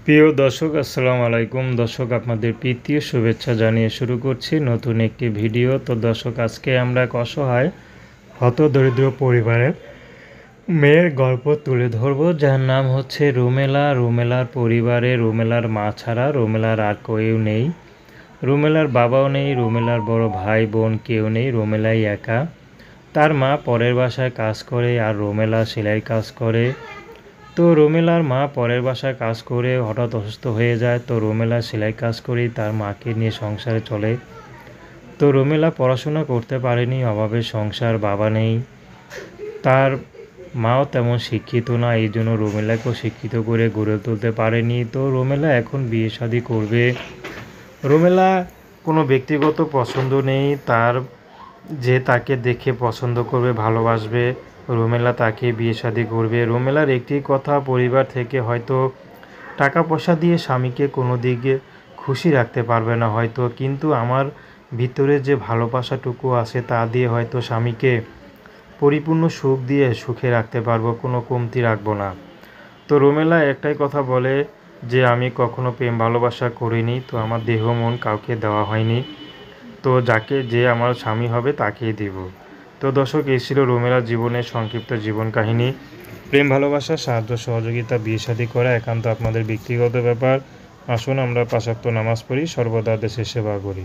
প্রিয় দর্শক আসসালামু আলাইকুম। দর্শক আপনাদের প্রীতি ও শুভেচ্ছা জানিয়ে শুরু করছি নতুন একটি ভিডিও। তো দর্শক আজকে আমরা এক অসহায় হতদরিদ্র পরিবারের মেয়ের গল্প তুলে ধরব, যার নাম হচ্ছে রুমেলা। রুমেলার পরিবারে রুমেলার মা ছাড়া রুমেলার আর কেউ নেই। রুমেলার বাবাও নেই, রুমেলার বড় ভাই বোন কেউ নেই, রুমেলাই একা। তার মা পরের বাসায় কাজ করে আর রুমেলা সেলাই কাজ করে। তো রুমেলার মা পরের বাসায় কাজ করে হঠাৎ অসুস্থ হয়ে যায়। তো রুমেলা সেলাই কাজ করেই তার মাকে নিয়ে সংসারে চলে। তো রুমেলা পড়াশোনা করতে পারেনি, অভাবের সংসার, বাবা নেই, তার মাও তেমন শিক্ষিত না, এই জন্য রুমেলাকেও শিক্ষিত করে গড়ে তুলতে পারেনি। তো রুমেলা এখন বিয়ে শাদী করবে। রুমেলা কোনো ব্যক্তিগত পছন্দ নেই তার, যে তাকে দেখে পছন্দ করবে, ভালোবাসবে, রুমেলা তাকে বিয়ে শাদী করবে। রুমেলার একটি কথা, পরিবার থেকে হয়তো টাকা পয়সা দিয়ে স্বামীকে কোনো দিকে খুশি রাখতে পারবে না হয়তো, কিন্তু আমার ভিতরে যে ভালোবাসাটুকু আছে তা দিয়ে হয়তো স্বামীকে পরিপূর্ণ সুখ দিয়ে সুখে রাখতে পারবো, কোনো কমতি রাখবো না। তো রুমেলা একটাই কথা বলে যে আমি কখনো প্রেম ভালোবাসা করিনি, তো আমার দেহ মন কাউকে দেওয়া হয়নি, তো যে আমার স্বামী হবে তাকেই দেব। তো দর্শক, এই ছিল রুমেলার জীবনের সংক্ষিপ্ত জীবন কাহিনী। প্রেম ভালোবাসা, সাহায্য সহযোগিতা, বিয়ে শাদী করা একান্ত আপনাদের ব্যক্তিগত ব্যাপার। আসুন আমরা ৫ ওয়াক্ত নামাজ পড়ি, সর্বদা দেশের সেবা করি।